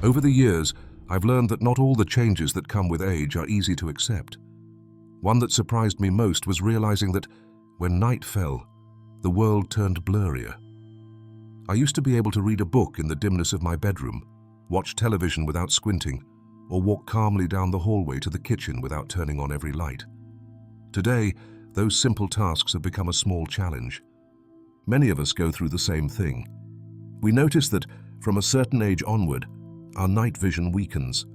Over the years, I've learned that not all the changes that come with age are easy to accept. One that surprised me most was realizing that when night fell, the world turned blurrier. I used to be able to read a book in the dimness of my bedroom, watch television without squinting, or walk calmly down the hallway to the kitchen without turning on every light. Today, those simple tasks have become a small challenge. Many of us go through the same thing. We notice that, from a certain age onward, our night vision weakens.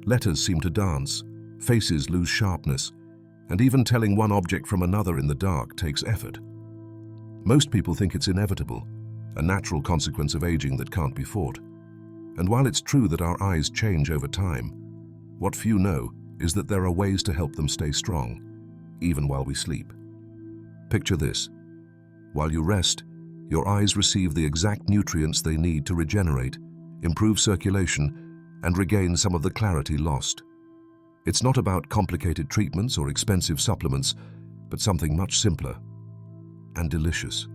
Letters seem to dance, faces lose sharpness, and even telling one object from another in the dark takes effort. Most people think it's inevitable, a natural consequence of aging that can't be fought. And while it's true that our eyes change over time, what few know is that there are ways to help them stay strong, even while we sleep. Picture this. While you rest, your eyes receive the exact nutrients they need to regenerate, improve circulation, and regain some of the clarity lost. It's not about complicated treatments or expensive supplements, but something much simpler and delicious.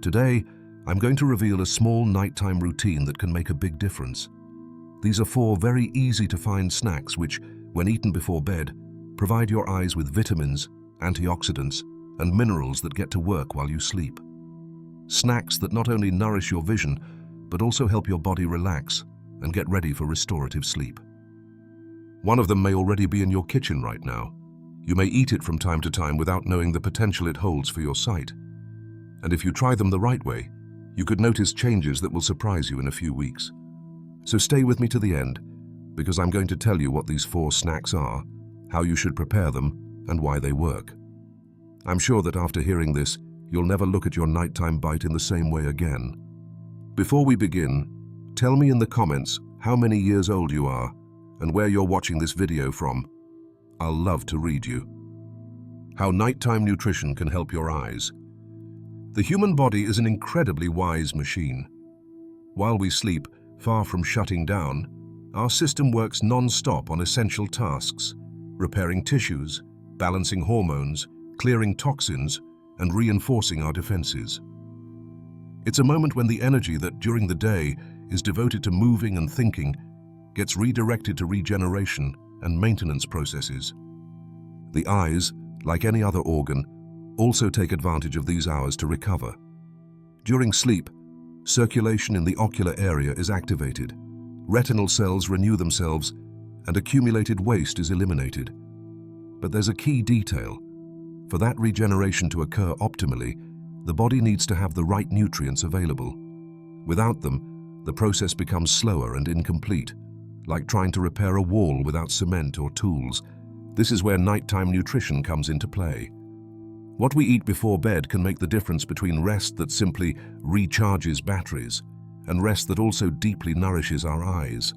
Today, I'm going to reveal a small nighttime routine that can make a big difference. These are 4 very easy-to-find snacks which, when eaten before bed, provide your eyes with vitamins, antioxidants, and minerals that get to work while you sleep. Snacks that not only nourish your vision, but also help your body relax and get ready for restorative sleep. One of them may already be in your kitchen right now. You may eat it from time to time without knowing the potential it holds for your sight. And if you try them the right way, you could notice changes that will surprise you in a few weeks. So stay with me to the end, because I'm going to tell you what these 4 snacks are, how you should prepare them, and why they work. I'm sure that after hearing this, you'll never look at your nighttime bite in the same way again. Before we begin, tell me in the comments how many years old you are and where you're watching this video from. I'll love to read you. How nighttime nutrition can help your eyes. The human body is an incredibly wise machine. While we sleep, far from shutting down, our system works non-stop on essential tasks, repairing tissues, balancing hormones, clearing toxins, and reinforcing our defenses. It's a moment when the energy that, during the day, is devoted to moving and thinking, gets redirected to regeneration and maintenance processes. The eyes, like any other organ, also take advantage of these hours to recover. During sleep, circulation in the ocular area is activated, retinal cells renew themselves, and accumulated waste is eliminated. But there's a key detail. For that regeneration to occur optimally, the body needs to have the right nutrients available. Without them, the process becomes slower and incomplete, like trying to repair a wall without cement or tools. This is where nighttime nutrition comes into play. What we eat before bed can make the difference between rest that simply recharges batteries and rest that also deeply nourishes our eyes.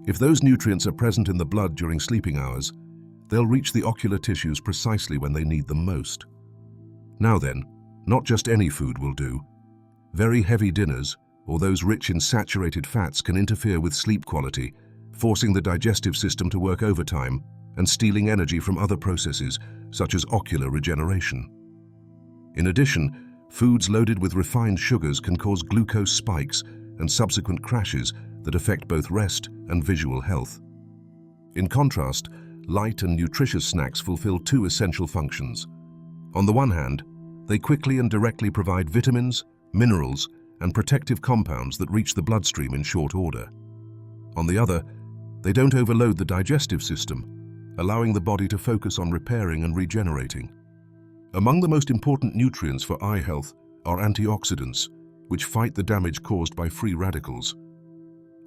If those nutrients are present in the blood during sleeping hours, they'll reach the ocular tissues precisely when they need them most. Now then, not just any food will do. Very heavy dinners, or those rich in saturated fats, can interfere with sleep quality, forcing the digestive system to work overtime and stealing energy from other processes, such as ocular regeneration. In addition, foods loaded with refined sugars can cause glucose spikes and subsequent crashes that affect both rest and visual health. In contrast, light and nutritious snacks fulfill 2 essential functions. On the one hand, they quickly and directly provide vitamins, minerals, and protective compounds that reach the bloodstream in short order. On the other, they don't overload the digestive system, allowing the body to focus on repairing and regenerating. Among the most important nutrients for eye health are antioxidants, which fight the damage caused by free radicals.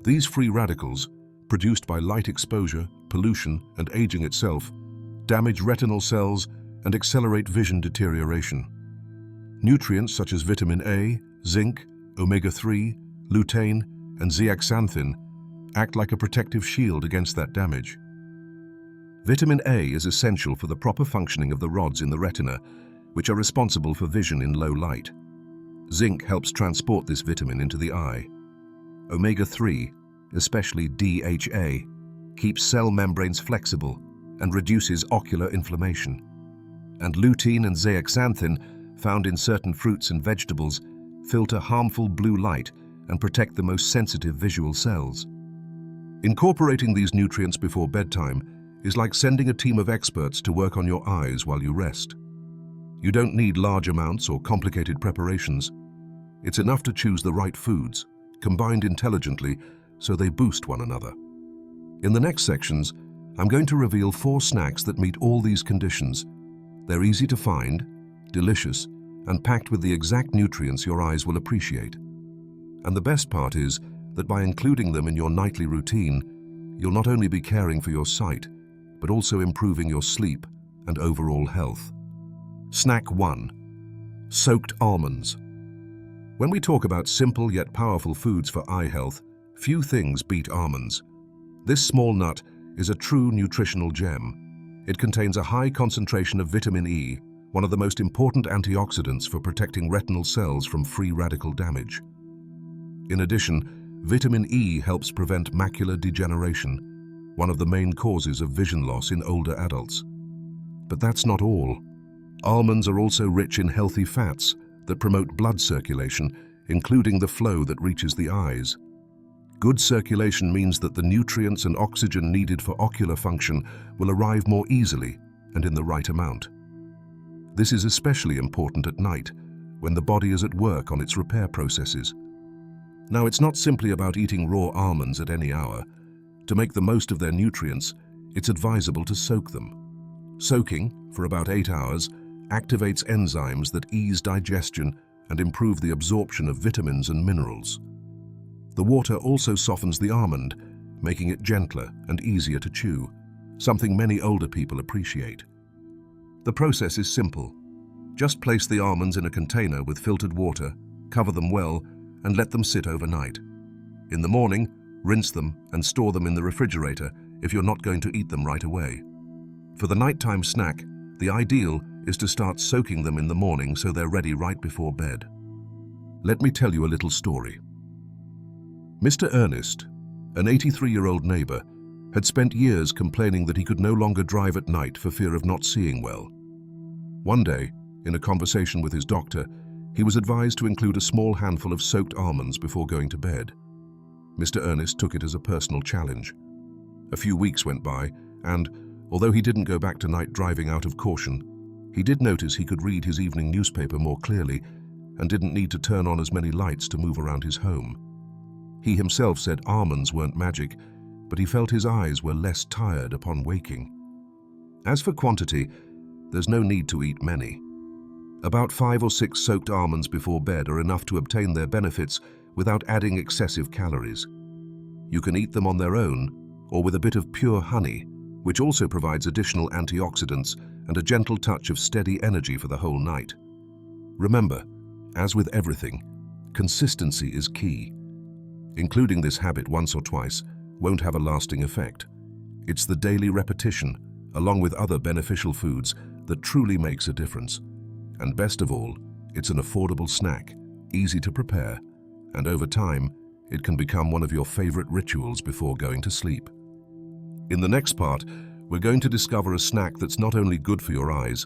These free radicals, produced by light exposure, pollution, and aging itself, damage retinal cells and accelerate vision deterioration. Nutrients such as vitamin A, zinc, omega-3, lutein, and zeaxanthin act like a protective shield against that damage. Vitamin A is essential for the proper functioning of the rods in the retina, which are responsible for vision in low light. Zinc helps transport this vitamin into the eye. Omega-3, especially DHA, keeps cell membranes flexible and reduces ocular inflammation. And lutein and zeaxanthin, found in certain fruits and vegetables, filter harmful blue light and protect the most sensitive visual cells. Incorporating these nutrients before bedtime is like sending a team of experts to work on your eyes while you rest. You don't need large amounts or complicated preparations. It's enough to choose the right foods, combined intelligently so they boost one another. In the next sections, I'm going to reveal 4 snacks that meet all these conditions. They're easy to find, delicious, and packed with the exact nutrients your eyes will appreciate. And the best part is that by including them in your nightly routine, you'll not only be caring for your sight, but also improving your sleep and overall health. Snack 1. Soaked almonds. When we talk about simple yet powerful foods for eye health, few things beat almonds. This small nut is a true nutritional gem. It contains a high concentration of vitamin E, one of the most important antioxidants for protecting retinal cells from free radical damage. In addition, vitamin E helps prevent macular degeneration, one of the main causes of vision loss in older adults. But that's not all. Almonds are also rich in healthy fats that promote blood circulation, including the flow that reaches the eyes. Good circulation means that the nutrients and oxygen needed for ocular function will arrive more easily and in the right amount. This is especially important at night, when the body is at work on its repair processes. Now, it's not simply about eating raw almonds at any hour. To make the most of their nutrients, it's advisable to soak them. Soaking, for about 8 hours, activates enzymes that ease digestion and improve the absorption of vitamins and minerals. The water also softens the almond, making it gentler and easier to chew, something many older people appreciate. The process is simple. Just place the almonds in a container with filtered water, cover them well, and let them sit overnight. In the morning, rinse them and store them in the refrigerator if you're not going to eat them right away. For the nighttime snack, the ideal is to start soaking them in the morning so they're ready right before bed. Let me tell you a little story. Mr. Ernest, an 83-year-old neighbor, had spent years complaining that he could no longer drive at night for fear of not seeing well. One day, in a conversation with his doctor, he was advised to include a small handful of soaked almonds before going to bed. Mr. Ernest took it as a personal challenge. A few weeks went by, and, although he didn't go back to night driving out of caution, he did notice he could read his evening newspaper more clearly and didn't need to turn on as many lights to move around his home. He himself said almonds weren't magic, but he felt his eyes were less tired upon waking. As for quantity, there's no need to eat many. About 5 or 6 soaked almonds before bed are enough to obtain their benefits without adding excessive calories. You can eat them on their own or with a bit of pure honey, which also provides additional antioxidants and a gentle touch of steady energy for the whole night. Remember, as with everything, consistency is key. Including this habit once or twice won't have a lasting effect. It's the daily repetition, along with other beneficial foods, that truly makes a difference. And best of all, it's an affordable snack, easy to prepare, and over time, it can become one of your favorite rituals before going to sleep. In the next part, we're going to discover a snack that's not only good for your eyes,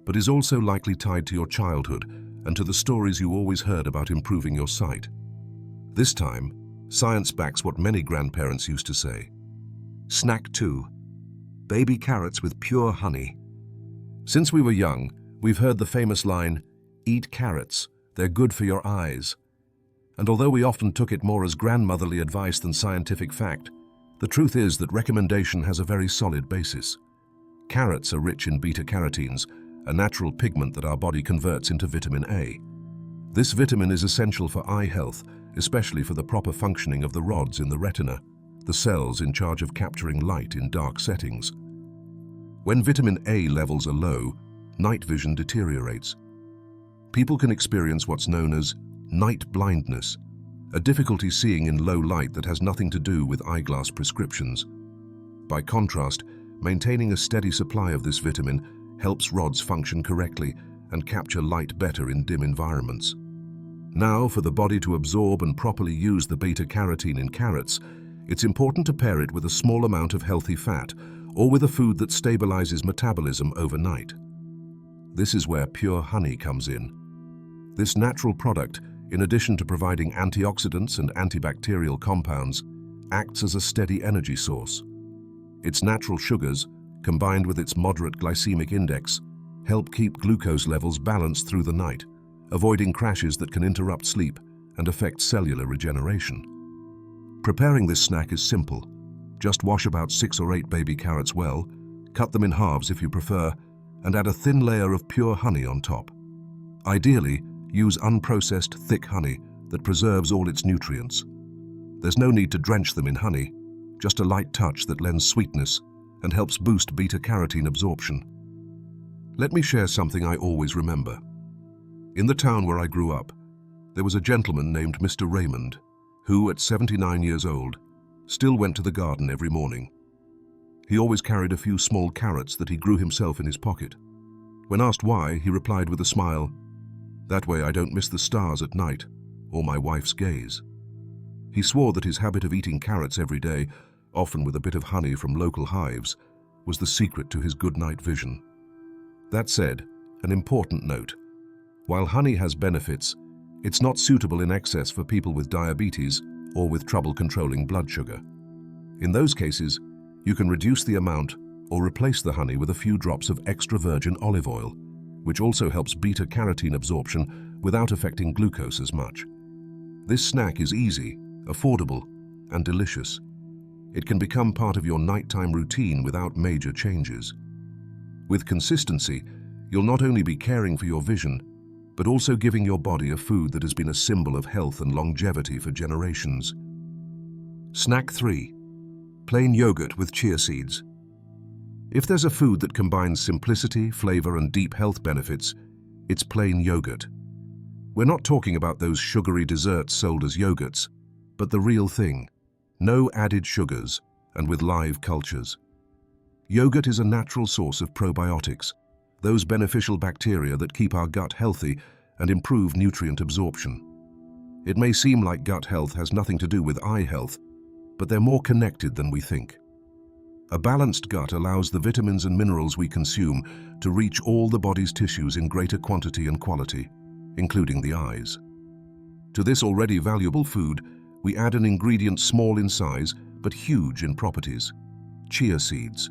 but is also likely tied to your childhood and to the stories you always heard about improving your sight. This time, science backs what many grandparents used to say. Snack 2. Baby carrots with pure honey. Since we were young, we've heard the famous line, "Eat carrots, they're good for your eyes." And although we often took it more as grandmotherly advice than scientific fact, the truth is that recommendation has a very solid basis. Carrots are rich in beta-carotenes, a natural pigment that our body converts into vitamin A. This vitamin is essential for eye health, especially for the proper functioning of the rods in the retina, the cells in charge of capturing light in dark settings. When vitamin A levels are low, night vision deteriorates. People can experience what's known as night blindness, a difficulty seeing in low light that has nothing to do with eyeglass prescriptions. By contrast, maintaining a steady supply of this vitamin helps rods function correctly and capture light better in dim environments. Now, for the body to absorb and properly use the beta-carotene in carrots, it's important to pair it with a small amount of healthy fat or with a food that stabilizes metabolism overnight. This is where pure honey comes in. This natural product, in addition to providing antioxidants and antibacterial compounds, acts as a steady energy source. Its natural sugars, combined with its moderate glycemic index, help keep glucose levels balanced through the night, avoiding crashes that can interrupt sleep and affect cellular regeneration. Preparing this snack is simple. Just wash about 6 or 8 baby carrots well, cut them in halves if you prefer, and add a thin layer of pure honey on top. Ideally, use unprocessed thick honey that preserves all its nutrients. There's no need to drench them in honey, just a light touch that lends sweetness and helps boost beta-carotene absorption. Let me share something I always remember. In the town where I grew up, there was a gentleman named Mr. Raymond, who, at 79 years old, still went to the garden every morning. He always carried a few small carrots that he grew himself in his pocket. When asked why, he replied with a smile, "That way I don't miss the stars at night, or my wife's gaze." He swore that his habit of eating carrots every day, often with a bit of honey from local hives, was the secret to his good night vision. That said, an important note. While honey has benefits, it's not suitable in excess for people with diabetes or with trouble controlling blood sugar. In those cases, you can reduce the amount or replace the honey with a few drops of extra virgin olive oil, which also helps beta-carotene absorption without affecting glucose as much. This snack is easy, affordable, and delicious. It can become part of your nighttime routine without major changes. With consistency, you'll not only be caring for your vision, but also giving your body a food that has been a symbol of health and longevity for generations. Snack 3. Plain yogurt with chia seeds. If there's a food that combines simplicity, flavor, and deep health benefits, it's plain yogurt. We're not talking about those sugary desserts sold as yogurts, but the real thing. No added sugars, and with live cultures. Yogurt is a natural source of probiotics, those beneficial bacteria that keep our gut healthy and improve nutrient absorption. It may seem like gut health has nothing to do with eye health, but they're more connected than we think. A balanced gut allows the vitamins and minerals we consume to reach all the body's tissues in greater quantity and quality, including the eyes. To this already valuable food, we add an ingredient small in size but huge in properties: chia seeds.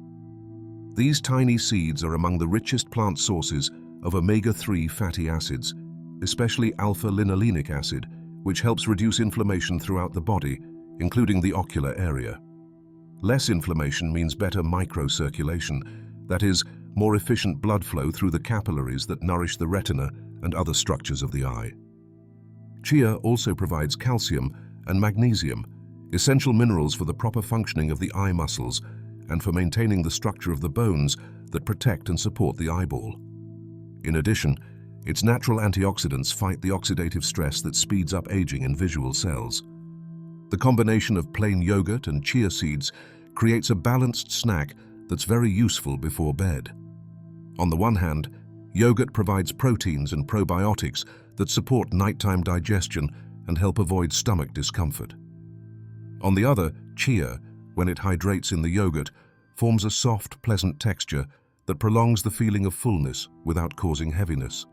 These tiny seeds are among the richest plant sources of omega-3 fatty acids, especially alpha-linolenic acid, which helps reduce inflammation throughout the body, including the ocular area. Less inflammation means better microcirculation, that is, more efficient blood flow through the capillaries that nourish the retina and other structures of the eye. Chia also provides calcium and magnesium, essential minerals for the proper functioning of the eye muscles and for maintaining the structure of the bones that protect and support the eyeball. In addition, its natural antioxidants fight the oxidative stress that speeds up aging in visual cells. The combination of plain yogurt and chia seeds creates a balanced snack that's very useful before bed. On the one hand, yogurt provides proteins and probiotics that support nighttime digestion and help avoid stomach discomfort. On the other, chia, when it hydrates in the yogurt, forms a soft, pleasant texture that prolongs the feeling of fullness without causing heaviness.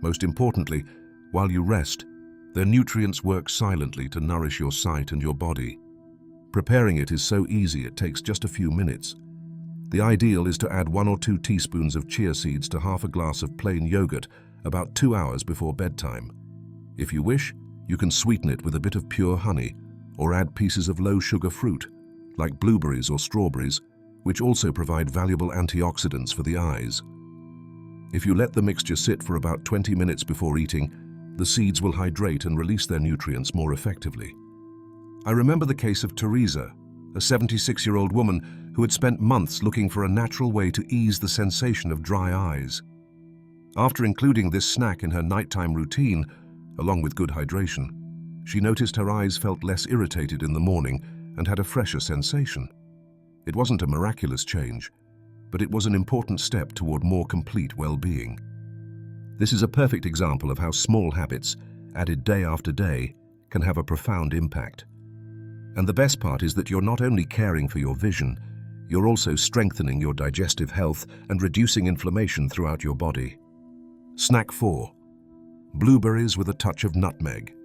Most importantly, while you rest, their nutrients work silently to nourish your sight and your body. Preparing it is so easy it takes just a few minutes. The ideal is to add 1 or 2 teaspoons of chia seeds to half a glass of plain yogurt about 2 hours before bedtime. If you wish, you can sweeten it with a bit of pure honey or add pieces of low-sugar fruit, like blueberries or strawberries, which also provide valuable antioxidants for the eyes. If you let the mixture sit for about 20 minutes before eating, the seeds will hydrate and release their nutrients more effectively. I remember the case of Teresa, a 76-year-old woman who had spent months looking for a natural way to ease the sensation of dry eyes. After including this snack in her nighttime routine, along with good hydration, she noticed her eyes felt less irritated in the morning and had a fresher sensation. It wasn't a miraculous change, but it was an important step toward more complete well-being. This is a perfect example of how small habits, added day after day, can have a profound impact. And the best part is that you're not only caring for your vision, you're also strengthening your digestive health and reducing inflammation throughout your body. Snack 4. Blueberries with a touch of nutmeg.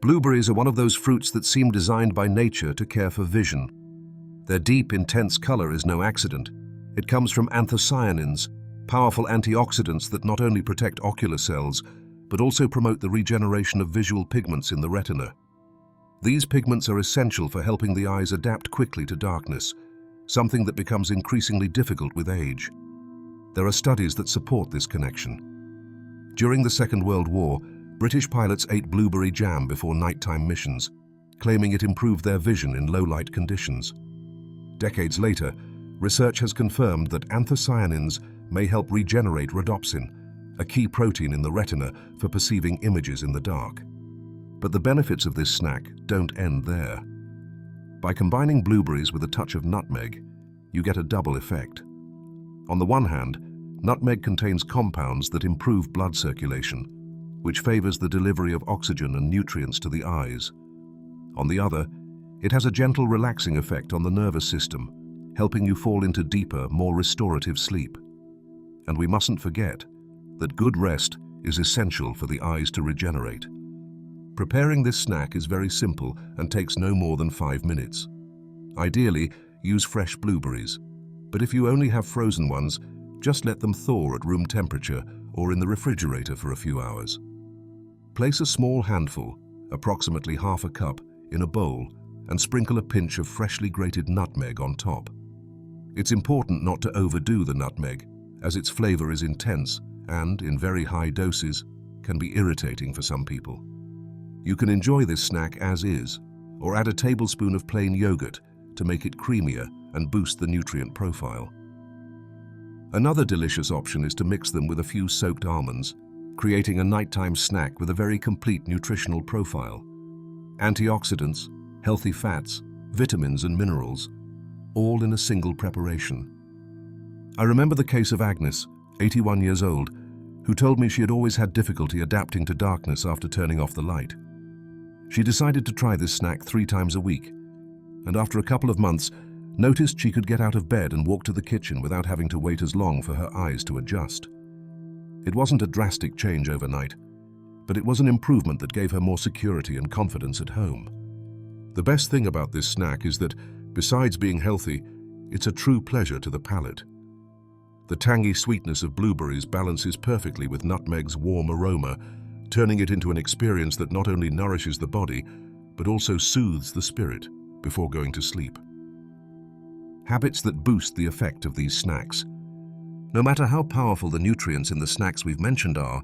Blueberries are one of those fruits that seem designed by nature to care for vision. Their deep, intense color is no accident. It comes from anthocyanins, powerful antioxidants that not only protect ocular cells, but also promote the regeneration of visual pigments in the retina. These pigments are essential for helping the eyes adapt quickly to darkness, something that becomes increasingly difficult with age. There are studies that support this connection. During the Second World War, British pilots ate blueberry jam before nighttime missions, claiming it improved their vision in low-light conditions. Decades later, research has confirmed that anthocyanins may help regenerate rhodopsin, a key protein in the retina for perceiving images in the dark. But the benefits of this snack don't end there. By combining blueberries with a touch of nutmeg, you get a double effect. On the one hand, nutmeg contains compounds that improve blood circulation, which favors the delivery of oxygen and nutrients to the eyes. On the other, it has a gentle relaxing effect on the nervous system, helping you fall into deeper, more restorative sleep. And we mustn't forget that good rest is essential for the eyes to regenerate. Preparing this snack is very simple and takes no more than 5 minutes. Ideally, use fresh blueberries, but if you only have frozen ones, just let them thaw at room temperature or in the refrigerator for a few hours. Place a small handful, approximately half a cup, in a bowl and sprinkle a pinch of freshly grated nutmeg on top. It's important not to overdo the nutmeg, as its flavor is intense and, in very high doses, can be irritating for some people. You can enjoy this snack as is, or add a tablespoon of plain yogurt to make it creamier and boost the nutrient profile. Another delicious option is to mix them with a few soaked almonds, creating a nighttime snack with a very complete nutritional profile. Antioxidants, healthy fats, vitamins and minerals, all in a single preparation. I remember the case of Agnes, 81 years old, who told me she had always had difficulty adapting to darkness after turning off the light. She decided to try this snack 3 times a week, and after a couple of months, noticed she could get out of bed and walk to the kitchen without having to wait as long for her eyes to adjust. It wasn't a drastic change overnight, but it was an improvement that gave her more security and confidence at home. The best thing about this snack is that, besides being healthy, it's a true pleasure to the palate. The tangy sweetness of blueberries balances perfectly with nutmeg's warm aroma, turning it into an experience that not only nourishes the body, but also soothes the spirit before going to sleep. Habits that boost the effect of these snacks. No matter how powerful the nutrients in the snacks we've mentioned are,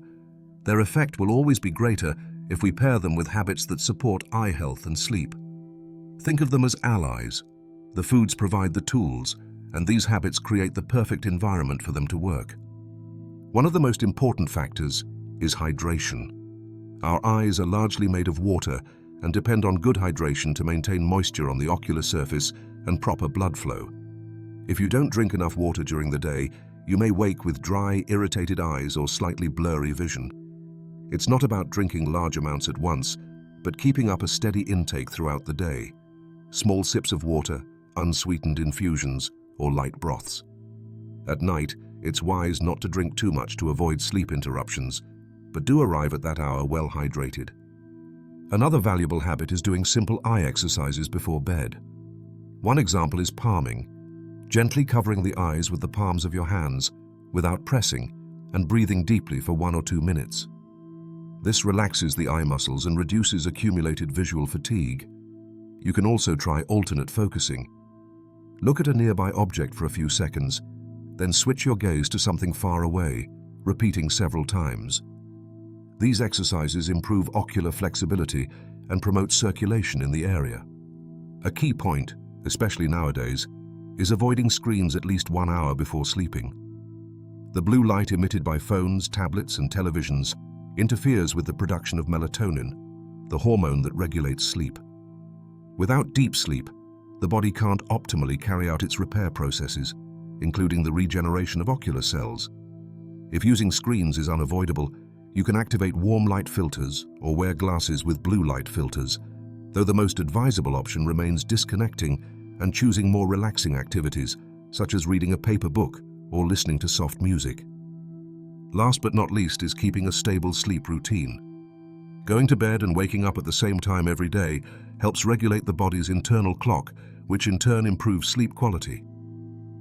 their effect will always be greater if we pair them with habits that support eye health and sleep. Think of them as allies. The foods provide the tools, and these habits create the perfect environment for them to work. One of the most important factors is hydration. Our eyes are largely made of water and depend on good hydration to maintain moisture on the ocular surface and proper blood flow. If you don't drink enough water during the day, you may wake with dry, irritated eyes or slightly blurry vision. It's not about drinking large amounts at once, but keeping up a steady intake throughout the day. Small sips of water, unsweetened infusions, or light broths. At night, it's wise not to drink too much to avoid sleep interruptions, but do arrive at that hour well hydrated. Another valuable habit is doing simple eye exercises before bed. One example is palming, gently covering the eyes with the palms of your hands without pressing and breathing deeply for 1 or 2 minutes. This relaxes the eye muscles and reduces accumulated visual fatigue. You can also try alternate focusing. Look at a nearby object for a few seconds, then switch your gaze to something far away, repeating several times. These exercises improve ocular flexibility and promote circulation in the area. A key point, especially nowadays, is avoiding screens at least 1 hour before sleeping. The blue light emitted by phones, tablets, and televisions interferes with the production of melatonin, the hormone that regulates sleep. Without deep sleep, the body can't optimally carry out its repair processes, including the regeneration of ocular cells. If using screens is unavoidable, you can activate warm light filters or wear glasses with blue light filters, though the most advisable option remains disconnecting and choosing more relaxing activities, such as reading a paper book or listening to soft music. Last but not least is keeping a stable sleep routine. Going to bed and waking up at the same time every day helps regulate the body's internal clock, which in turn improves sleep quality.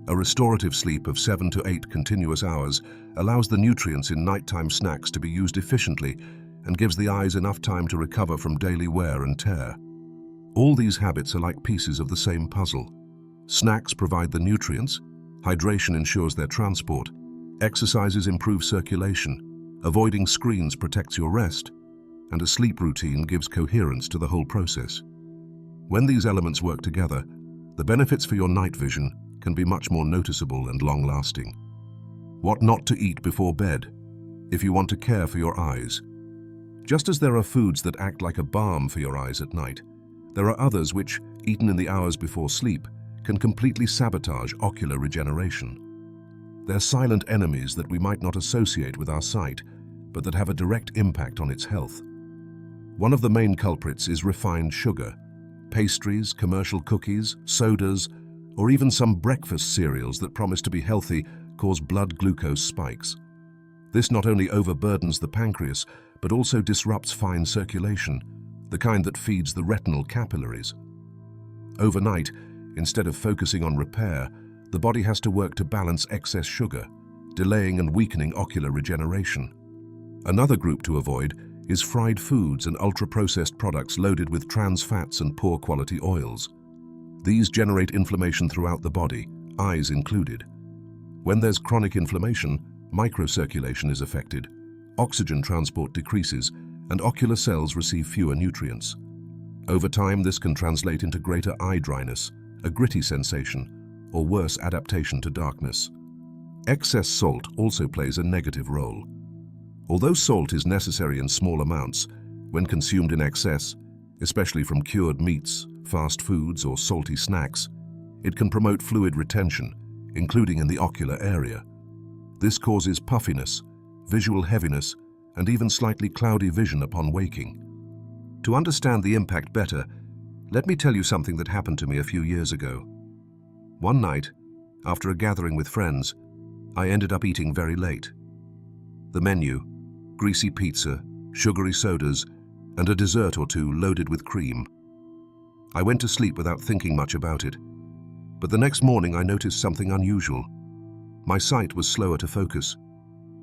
A restorative sleep of 7 to 8 continuous hours allows the nutrients in nighttime snacks to be used efficiently and gives the eyes enough time to recover from daily wear and tear. All these habits are like pieces of the same puzzle. Snacks provide the nutrients, hydration ensures their transport, exercises improve circulation, avoiding screens protects your rest, and a sleep routine gives coherence to the whole process. When these elements work together, the benefits for your night vision can be much more noticeable and long-lasting. What not to eat before bed if you want to care for your eyes. Just as there are foods that act like a balm for your eyes at night, there are others which, eaten in the hours before sleep, can completely sabotage ocular regeneration. They're silent enemies that we might not associate with our sight, but that have a direct impact on its health. One of the main culprits is refined sugar. Pastries, commercial cookies, sodas, or even some breakfast cereals that promise to be healthy cause blood glucose spikes. This not only overburdens the pancreas, but also disrupts fine circulation, the kind that feeds the retinal capillaries. Overnight, instead of focusing on repair, the body has to work to balance excess sugar, delaying and weakening ocular regeneration. Another group to avoid is fried foods and ultra-processed products loaded with trans fats and poor quality oils. These generate inflammation throughout the body, eyes included. When there's chronic inflammation, microcirculation is affected, oxygen transport decreases, and ocular cells receive fewer nutrients. Over time, this can translate into greater eye dryness, a gritty sensation, or worse adaptation to darkness. Excess salt also plays a negative role. Although salt is necessary in small amounts, when consumed in excess, especially from cured meats, fast foods, or salty snacks, it can promote fluid retention, including in the ocular area. This causes puffiness, visual heaviness, and even slightly cloudy vision upon waking. To understand the impact better, let me tell you something that happened to me a few years ago. One night, after a gathering with friends, I ended up eating very late. The menu: greasy pizza, sugary sodas, and a dessert or two loaded with cream. I went to sleep without thinking much about it, but the next morning I noticed something unusual. My sight was slower to focus,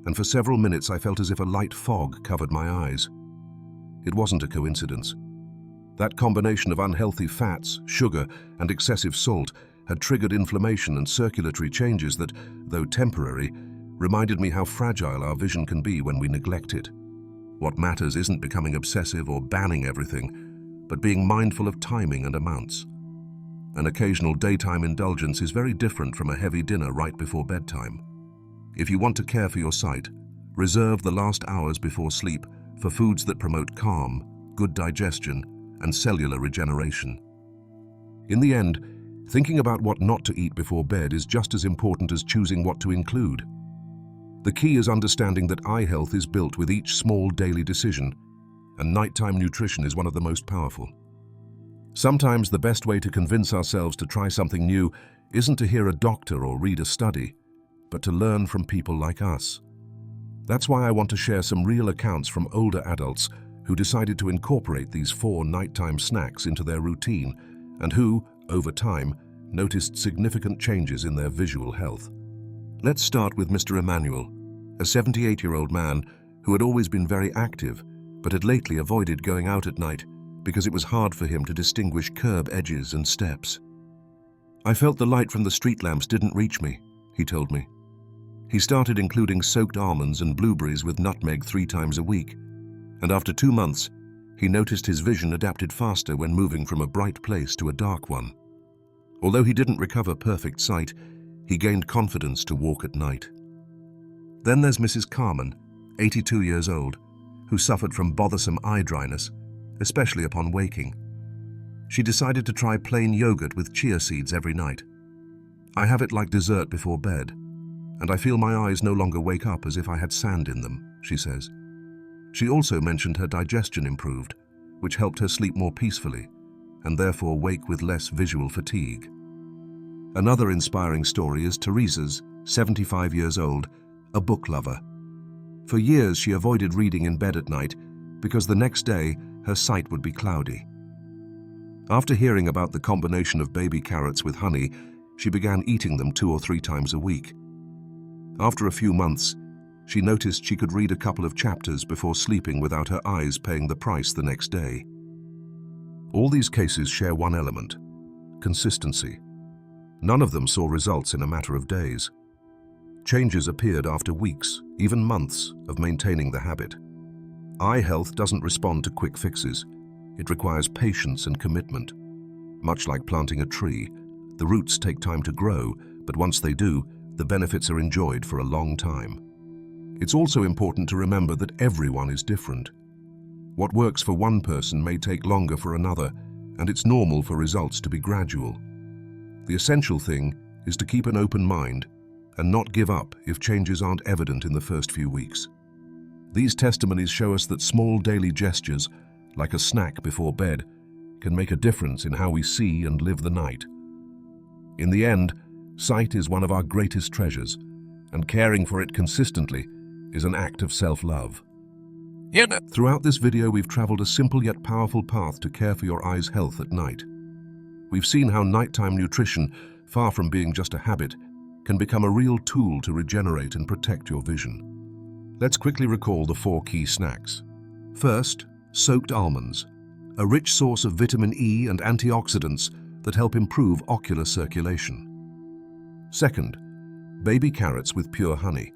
and for several minutes I felt as if a light fog covered my eyes. It wasn't a coincidence. That combination of unhealthy fats, sugar, and excessive salt had triggered inflammation and circulatory changes that, though temporary, reminded me how fragile our vision can be when we neglect it. What matters isn't becoming obsessive or banning everything, but being mindful of timing and amounts. An occasional daytime indulgence is very different from a heavy dinner right before bedtime. If you want to care for your sight, reserve the last hours before sleep for foods that promote calm, good digestion, and cellular regeneration. In the end, thinking about what not to eat before bed is just as important as choosing what to include. The key is understanding that eye health is built with each small daily decision, and nighttime nutrition is one of the most powerful. Sometimes the best way to convince ourselves to try something new isn't to hear a doctor or read a study, but to learn from people like us. That's why I want to share some real accounts from older adults who decided to incorporate these 4 nighttime snacks into their routine and who, over time, noticed significant changes in their visual health. Let's start with Mr. Emmanuel, a 78-year-old man who had always been very active but had lately avoided going out at night because it was hard for him to distinguish curb edges and steps. "I felt the light from the street lamps didn't reach me," he told me. He started including soaked almonds and blueberries with nutmeg 3 times a week, and after 2 months, he noticed his vision adapted faster when moving from a bright place to a dark one. Although he didn't recover perfect sight, he gained confidence to walk at night. Then there's Mrs. Carmen, 82 years old, who suffered from bothersome eye dryness, especially upon waking. She decided to try plain yogurt with chia seeds every night. "I have it like dessert before bed, and I feel my eyes no longer wake up as if I had sand in them," she says. She also mentioned her digestion improved, which helped her sleep more peacefully, and therefore wake with less visual fatigue. Another inspiring story is Teresa's, 75 years old, a book lover. For years she avoided reading in bed at night because the next day her sight would be cloudy. After hearing about the combination of baby carrots with honey, she began eating them 2 or 3 times a week. After a few months, she noticed she could read a couple of chapters before sleeping without her eyes paying the price the next day. All these cases share one element: consistency. None of them saw results in a matter of days. Changes appeared after weeks, even months, of maintaining the habit. Eye health doesn't respond to quick fixes. It requires patience and commitment. Much like planting a tree, the roots take time to grow, but once they do, the benefits are enjoyed for a long time. It's also important to remember that everyone is different. What works for one person may take longer for another, and it's normal for results to be gradual. The essential thing is to keep an open mind and not give up if changes aren't evident in the first few weeks. These testimonies show us that small daily gestures, like a snack before bed, can make a difference in how we see and live the night. In the end, sight is one of our greatest treasures, and caring for it consistently is an act of self-love. Throughout this video, we've traveled a simple yet powerful path to care for your eye's health at night. We've seen how nighttime nutrition, far from being just a habit, can become a real tool to regenerate and protect your vision. Let's quickly recall the 4 key snacks. First, soaked almonds, a rich source of vitamin E and antioxidants that help improve ocular circulation. Second, baby carrots with pure honey,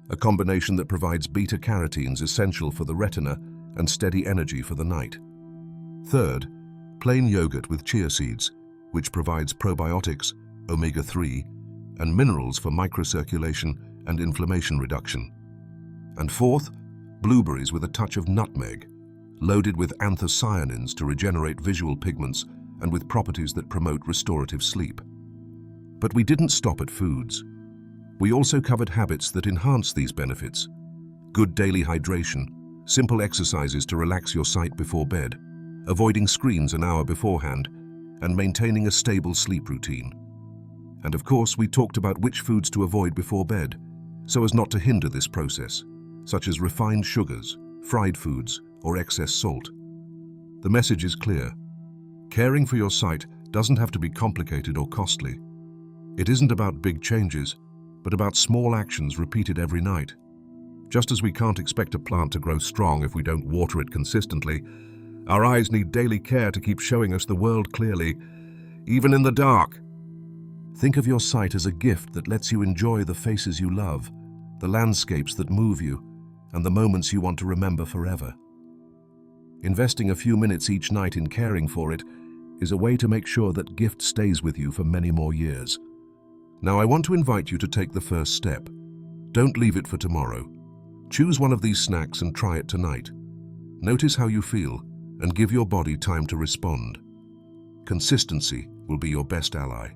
a combination that provides beta-carotenes essential for the retina and steady energy for the night. Third, plain yogurt with chia seeds, which provides probiotics, omega-3, and minerals for microcirculation and inflammation reduction. And fourth, blueberries with a touch of nutmeg, loaded with anthocyanins to regenerate visual pigments and with properties that promote restorative sleep. But we didn't stop at foods. We also covered habits that enhance these benefits: good daily hydration, simple exercises to relax your sight before bed, avoiding screens an hour beforehand, and maintaining a stable sleep routine. And of course, we talked about which foods to avoid before bed, so as not to hinder this process, such as refined sugars, fried foods, or excess salt. The message is clear. Caring for your sight doesn't have to be complicated or costly. It isn't about big changes, but about small actions repeated every night. Just as we can't expect a plant to grow strong if we don't water it consistently, our eyes need daily care to keep showing us the world clearly, even in the dark. Think of your sight as a gift that lets you enjoy the faces you love, the landscapes that move you, and the moments you want to remember forever. Investing a few minutes each night in caring for it is a way to make sure that gift stays with you for many more years. Now, I want to invite you to take the first step. Don't leave it for tomorrow. Choose one of these snacks and try it tonight. Notice how you feel and give your body time to respond. Consistency will be your best ally.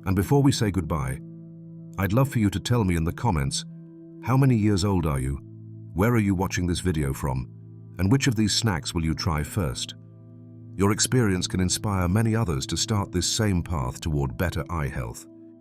And before we say goodbye, I'd love for you to tell me in the comments, how many years old are you? Where are you watching this video from? And which of these snacks will you try first? Your experience can inspire many others to start this same path toward better eye health.